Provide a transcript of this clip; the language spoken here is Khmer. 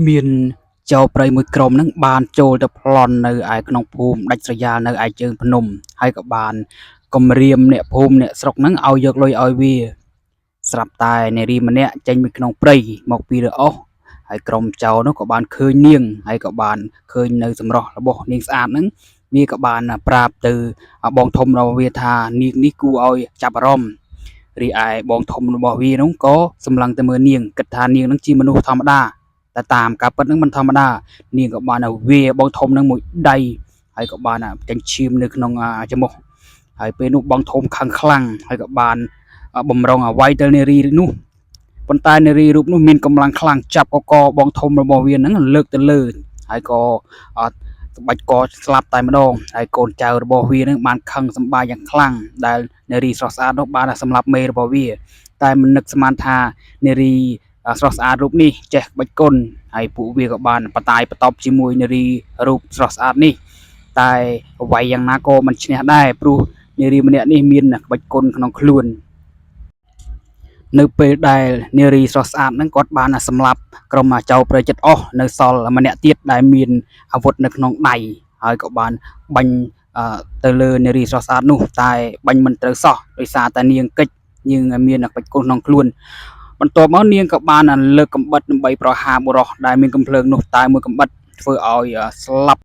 មានចៅព្រៃមួយក្រុមហ្នឹងបានចូលទៅប្លន់នៅឯក្នុងភូមិដាច់ស្រយាលនៅឯជើងភ្នំហើយក៏បានគំរាមអ្នកភូមិអ្នកស្រុកហ្នឹងឲ្យយកលុយឲ្យវាស្រាប់តែនារីម្នាក់ចេញពីក្នុងព្រៃមកពីរអស់ហើយក្រុមចៅនោះក៏បានឃើញនាងហើយក៏បានឃើញនៅសម្រស់របស់នាងស្អាតហ្នឹងវាក៏បានប្រាប់ទៅបងធំរបស់វាថានាងនេះគួរឲ្យចាប់អារម្មណ៍រីឯបងធំរបស់វានោះក៏សម្លឹងទៅមើលនាងគិតថានាងហ្នឹងជាមនុស្សធម្មតាតែតាមការពិតហ្នឹងមិនធម្មតានាងក៏បានវាបងធំហ្នឹងមួយដៃហើយក៏បានចិញ្ចៀមនៅក្នុងច្រមុះហើយពេលនោះបងធំខឹងខ្លាំងហើយក៏បានបំរុងអ្វីទៅនារីនោះប៉ុន្តែនារីរូបនោះមានកម្លាំងខ្លាំងចាប់កបងធំរបស់វាហ្នឹងលើកទៅលើហើយក៏ស្បាច់កស្លាប់តែម្ដងហើយកូនចៅរបស់វានឹងបានខឹងសម្បាយ៉ាងខ្លាំងដែលនារីស្រស់ស្អាតនោះបានសម្លាប់មេរបស់វាតែមិននឹកស្មានថានារីស្រស់ស្អាតរូបនេះចេះក្បាច់គុណហើយពួកវាក៏បានបតាយបតប់ជាមួយនារីរូបស្រស់ស្អាតនេះតែអ្វីយ៉ាងណាក៏មិនឈ្នះដែរព្រោះនារីម្នាក់នេះមានក្បាច់គុណក្នុងខ្លួននៅពេលដែលនារីស្រស់ស្អាតហ្នឹងគាត់បានសម្លាប់ក្រុមចៅព្រៃចិត្តអស់នៅសល់ម្នាក់ទៀតដែលមានអាវុធនៅក្នុងដៃហើយក៏បានបាញ់ទៅលើនារីស្រស់ស្អាតនោះតែបាញ់មិនត្រូវសោះដោយសារតែនាងកិច្ចនាងមានក្បាច់គុណក្នុងខ្លួនបន្ទាប់មកនាងក៏បានលើកកំបិតដើម្បីប្រហារបុរសដែលមានកំភ្លើងនោះតែមួយកំបិតធ្វើឲ្យស្លាប់